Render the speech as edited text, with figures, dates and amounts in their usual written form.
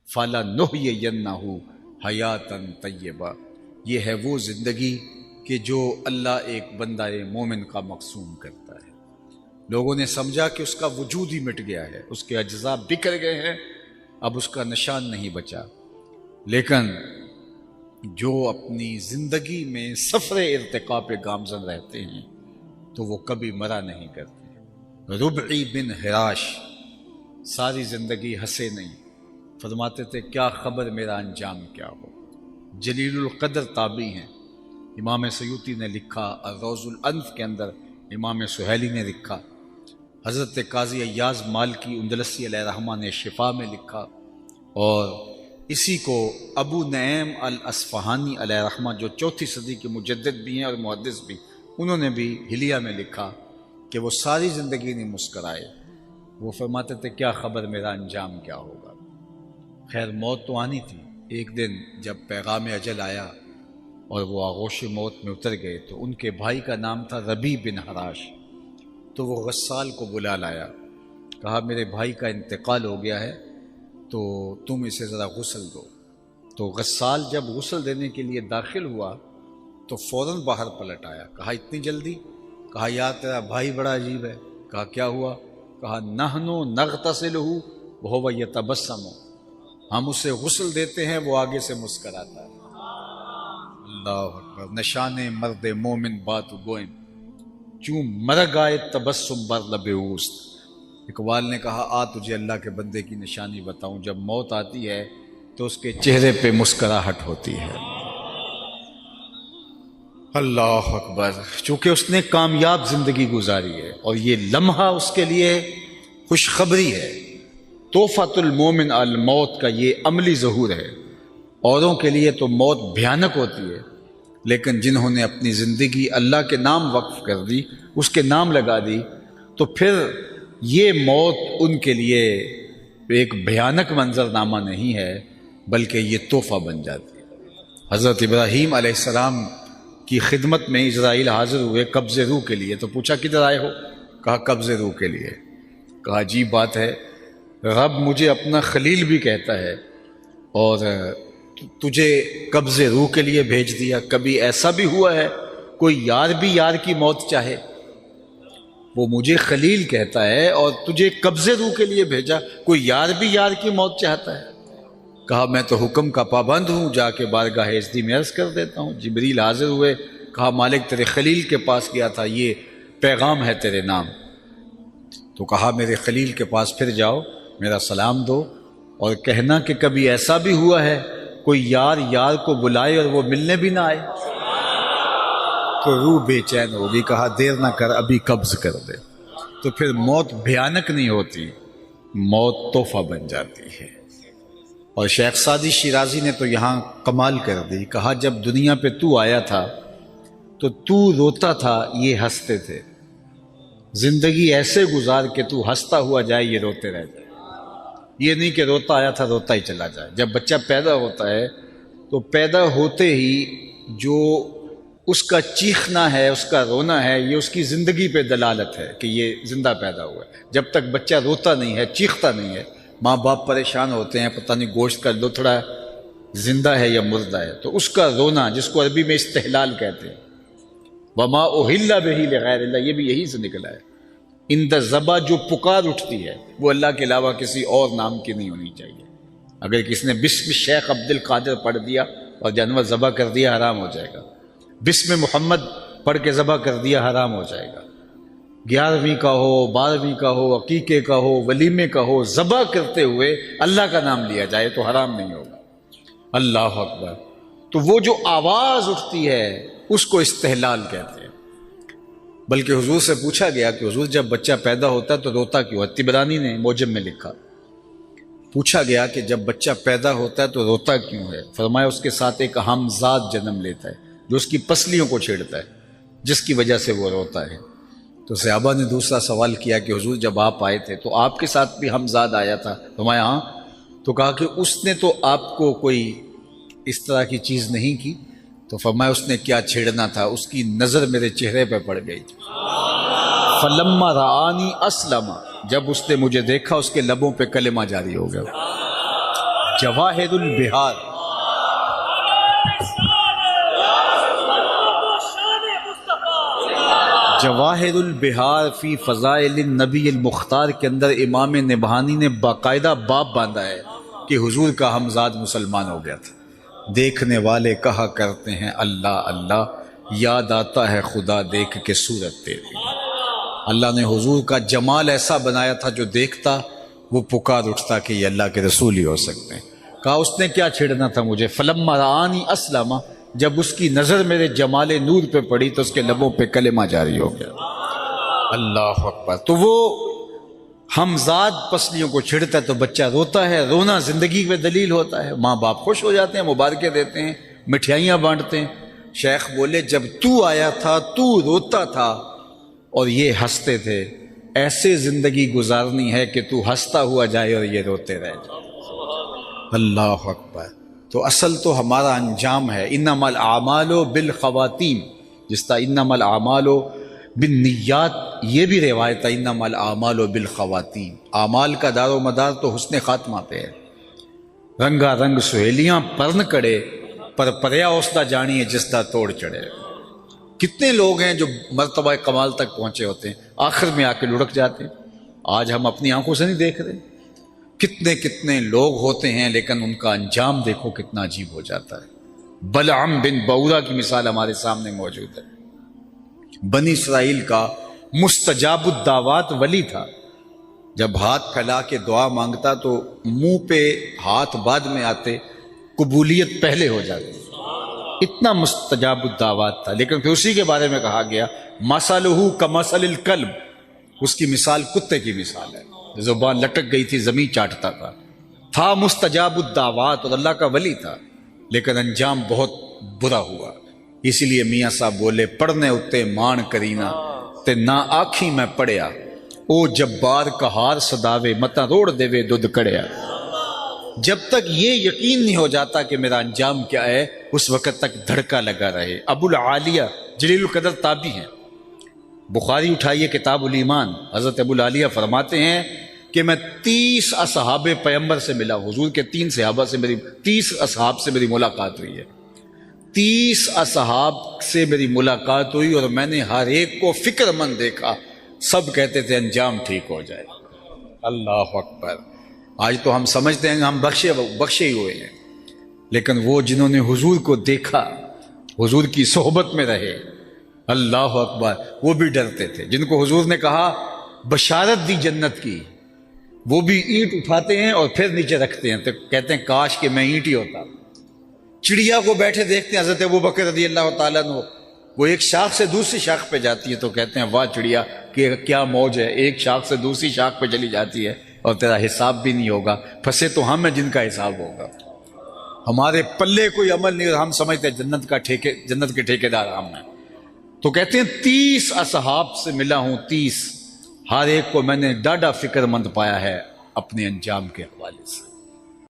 فَلَنُحْيِيَنَّهُ حَيَاتًا طَيِّبَةً، یہ ہے وہ زندگی کہ جو اللہ ایک بندہ مومن کا مقسوم کرتا ہے۔ لوگوں نے سمجھا کہ اس کا وجود ہی مٹ گیا ہے، اس کے اجزاء بکھر گئے ہیں، اب اس کا نشان نہیں بچا، لیکن جو اپنی زندگی میں سفر ارتقاء پہ گامزن رہتے ہیں تو وہ کبھی مرا نہیں کرتے۔ ربعی بن حراش ساری زندگی ہنسے نہیں، فرماتے تھے کیا خبر میرا انجام کیا ہو۔ جلیل القدر تابعی ہیں، امام سیوطی نے لکھا، الروض الانف کے اندر امام سہیلی نے لکھا، حضرت قاضی ایاز مالکی اندلسی علیہ رحمہ نے شفا میں لکھا، اور اسی کو ابو نعیم الاصفہانی علیہ رحمہ جو 4 صدی کے مجدد بھی ہیں اور محدث بھی، انہوں نے بھی حلیہ میں لکھا کہ وہ ساری زندگی نہیں مسکرائے۔ وہ فرماتے تھے کیا خبر میرا انجام کیا ہوگا۔ خیر موت تو آنی تھی۔ ایک دن جب پیغام اجل آیا اور وہ آغوش موت میں اتر گئے تو ان کے بھائی کا نام تھا ربیع بن حراش، تو وہ غسال کو بلا لایا، کہا میرے بھائی کا انتقال ہو گیا ہے تو تم اسے ذرا غسل دو۔ تو غسال جب غسل دینے کے لیے داخل ہوا تو فوراً باہر پلٹ آیا، کہا اتنی جلدی؟ کہا یار تیرا بھائی بڑا عجیب ہے۔ کہا کیا ہوا؟ کہا نحن نغتسلہ وہو یتبسم، ہم اسے غسل دیتے ہیں وہ آگے سے مسکراتا ہے۔ اللہ اکبر، نشان مرد مومن بات گوئم چون مرگ آئے تبسم بر لب اوست۔ اقبال نے کہا آ تجھے اللہ کے بندے کی نشانی بتاؤں، جب موت آتی ہے تو اس کے چہرے پہ مسکراہٹ ہوتی ہے۔ اللہ اکبر، چونکہ اس نے کامیاب زندگی گزاری ہے اور یہ لمحہ اس کے لیے خوشخبری ہے۔ تحفۃ المومن الموت کا یہ عملی ظہور ہے۔ اوروں کے لیے تو موت بھیانک ہوتی ہے، لیکن جنہوں نے اپنی زندگی اللہ کے نام وقف کر دی، اس کے نام لگا دی، تو پھر یہ موت ان کے لیے ایک بھیانک منظرنامہ نہیں ہے بلکہ یہ تحفہ بن جاتی ہے۔ حضرت ابراہیم علیہ السلام کی خدمت میں اسرائیل حاضر ہوئے قبض روح کے لیے، تو پوچھا کدھر آئے ہو؟ کہا قبض روح کے لیے۔ کہا عجیب بات ہے، رب مجھے اپنا خلیل بھی کہتا ہے اور تجھے قبض روح کے لیے بھیج دیا۔ کبھی ایسا بھی ہوا ہے کوئی یار بھی یار کی موت چاہے؟ وہ مجھے خلیل کہتا ہے اور تجھے قبض روح کے لیے بھیجا، کوئی یار بھی یار کی موت چاہتا ہے؟ کہا میں تو حکم کا پابند ہوں، جا کے بارگاہ عزتی میں عرض کر دیتا ہوں۔ جبریل حاضر ہوئے، کہا مالک تیرے خلیل کے پاس گیا تھا، یہ پیغام ہے تیرے نام۔ تو کہا میرے خلیل کے پاس پھر جاؤ، میرا سلام دو اور کہنا کہ کبھی ایسا بھی ہوا ہے کوئی یار یار کو بلائے اور وہ ملنے بھی نہ آئے؟ تو روح بے چین ہوگی، کہا دیر نہ کر، ابھی قبض کر دے۔ تو پھر موت بھیانک نہیں ہوتی، موت تحفہ بن جاتی ہے۔ اور شیخ سعدی شیرازی نے تو یہاں کمال کر دی، کہا جب دنیا پہ تو آیا تھا تو تو روتا تھا، یہ ہنستے تھے۔ زندگی ایسے گزار کہ تو ہنستا ہوا جائے، یہ روتے رہ جائے۔ یہ نہیں کہ روتا آیا تھا روتا ہی چلا جائے۔ جب بچہ پیدا ہوتا ہے تو پیدا ہوتے ہی جو اس کا چیخنا ہے، اس کا رونا ہے، یہ اس کی زندگی پہ دلالت ہے کہ یہ زندہ پیدا ہوا ہے۔ جب تک بچہ روتا نہیں ہے، چیختا نہیں ہے، ماں باپ پریشان ہوتے ہیں، پتہ نہیں گوشت کا لتھڑا زندہ ہے یا مردہ ہے، تو اس کا رونا جس کو عربی میں استحلال کہتے ہیں، وما اہل بہ لغیر اللہ، یہ بھی یہی سے نکلا ہے۔ اند ذبح جو پکار اٹھتی ہے وہ اللہ کے علاوہ کسی اور نام کی نہیں ہونی چاہیے۔ اگر کسی نے بسم شیخ عبد القادر پڑھ دیا اور جانور ذبح کر دیا، حرام ہو جائے گا۔ بسم محمد پڑھ کے ذبح کر دیا، حرام ہو جائے گا۔ 11ویں کا ہو، 12ویں کا ہو، عقیقے کا ہو، ولیمے کا ہو، ذبح کرتے ہوئے اللہ کا نام لیا جائے تو حرام نہیں ہوگا۔ اللہ اکبر۔ تو وہ جو آواز اٹھتی ہے اس کو استحلال کہتے ہیں۔ بلکہ حضور سے پوچھا گیا کہ حضور جب بچہ پیدا ہوتا ہے تو روتا کیوں ہے؟ طبرانی نے موجم میں لکھا، پوچھا گیا کہ جب بچہ پیدا ہوتا ہے تو روتا کیوں ہے؟ فرمایا اس کے ساتھ ایک اہم ذات جنم لیتا ہے جو اس کی پسلیوں کو چھیڑتا ہے، جس کی وجہ سے وہ روتا ہے۔ تو صحابہ نے دوسرا سوال کیا کہ حضور جب آپ آئے تھے تو آپ کے ساتھ بھی ہمزاد آیا تھا؟ فرمایا ہاں۔ تو کہا کہ اس نے تو آپ کو کوئی اس طرح کی چیز نہیں کی؟ تو فرمایا اس نے کیا چھیڑنا تھا، اس کی نظر میرے چہرے پہ پڑ گئی۔ فلما رآنی اسلم، جب اس نے مجھے دیکھا اس کے لبوں پہ کلمہ جاری ہو گیا۔ جواہر البہار، جواہر البہار فی فضائل النبی المختار کے اندر امام نبہانی نے باقاعدہ باب باندھا ہے کہ حضور کا ہمزاد مسلمان ہو گیا تھا۔ دیکھنے والے کہا کرتے ہیں اللہ اللہ، یاد آتا ہے خدا دیکھ کے صورت تیری۔ اللہ نے حضور کا جمال ایسا بنایا تھا جو دیکھتا وہ پکار اٹھتا کہ یہ اللہ کے رسول ہی ہو سکتے ہیں۔ کہا اس نے کیا چھیڑنا تھا مجھے، فلما رآنی اسلم، جب اس کی نظر میرے جمال نور پہ پڑی تو اس کے لبوں پہ کلمہ جاری ہو گیا۔ اللہ اکبر۔ تو وہ ہمزاد پسلیوں کو چھڑتا ہے تو بچہ روتا ہے، رونا زندگی میں دلیل ہوتا ہے، ماں باپ خوش ہو جاتے ہیں، مبارکیں دیتے ہیں، مٹھائیاں بانٹتے ہیں۔ شیخ بولے جب تو آیا تھا تو روتا تھا اور یہ ہنستے تھے، ایسے زندگی گزارنی ہے کہ تو ہنستا ہوا جائے اور یہ روتے رہ جائے۔ اللہ اکبر۔ تو اصل تو ہمارا انجام ہے، انما الاعمال بالخواتیم، جس طرح انما الاعمال بالنیات، یہ بھی روایت ہے انما الاعمال بالخواتیم۔ اعمال کا دار و مدار تو حسن خاتمہ پہ ہے۔ رنگا رنگ سہیلیاں پرن کڑے، پر پریا اوسدا جانی ہے جس دا توڑ چڑھے۔ کتنے لوگ ہیں جو مرتبہ کمال تک پہنچے ہوتے ہیں، آخر میں آ کے لڑک جاتے ہیں۔ آج ہم اپنی آنکھوں سے نہیں دیکھ رہے، کتنے لوگ ہوتے ہیں لیکن ان کا انجام دیکھو کتنا عجیب ہو جاتا ہے۔ بلعم بن بورا کی مثال ہمارے سامنے موجود ہے۔ بنی اسرائیل کا مستجاب الدعوات ولی تھا، جب ہاتھ پھیلا کے دعا مانگتا تو منہ پہ ہاتھ بعد میں آتے، قبولیت پہلے ہو جاتی، اتنا مستجاب الدعوات تھا۔ لیکن پھر اسی کے بارے میں کہا گیا مثلہ کمثل الکلب، اس کی مثال کتے کی مثال ہے، زبان لٹک گئی تھی، زمین چاٹتا تھا مستجاب الدعوات اور اللہ کا ولی تھا، لیکن انجام بہت برا ہوا۔ اسی لیے میاں صاحب بولے پڑھنے اتے مان کرینا تے نہ آکھی میں پڑھیا، او جبار کہار صداوے متا روڑ دے وے دودھ کڑیا۔ جب تک یہ یقین نہیں ہو جاتا کہ میرا انجام کیا ہے، اس وقت تک دھڑکا لگا رہے۔ ابو العالیہ جلیل القدر تابعی ہیں، بخاری اٹھائیے کتاب الایمان، حضرت ابو العالیہ فرماتے ہیں کہ میں 30 اصحاب پیغمبر سے ملا، حضور کے 30 اصحاب سے میری ملاقات ہوئی ہے، 30 اصحاب سے میری ملاقات ہوئی اور میں نے ہر ایک کو فکر مند دیکھا، سب کہتے تھے انجام ٹھیک ہو جائے۔ اللہ اکبر۔ آج تو ہم سمجھتے ہیں ہم بخشے ہی ہوئے ہیں، لیکن وہ جنہوں نے حضور کو دیکھا، حضور کی صحبت میں رہے، اللہ اکبر، وہ بھی ڈرتے تھے۔ جن کو حضور نے کہا بشارت دی جنت کی، وہ بھی اینٹ اٹھاتے ہیں اور پھر نیچے رکھتے ہیں، تو کہتے ہیں کاش کہ میں اینٹ ہی ہوتا۔ چڑیا کو بیٹھے دیکھتے ہیں حضرت ابوبکر رضی اللہ تعالیٰ عنہ، وہ ایک شاخ سے دوسری شاخ پہ جاتی ہے تو کہتے ہیں واہ چڑیا کہ کیا موج ہے، ایک شاخ سے دوسری شاخ پہ چلی جاتی ہے اور تیرا حساب بھی نہیں ہوگا، پھنسے تو ہم ہیں جن کا حساب ہوگا۔ ہمارے پلے کوئی عمل نہیں اور ہم سمجھتے ہیں جنت کے ٹھیکیدار ہم ہیں۔ تو کہتے ہیں 30 اصحاب سے ملا ہوں، 30، ہر ایک کو میں نے ڈاڈا فکر مند پایا ہے اپنے انجام کے حوالے سے۔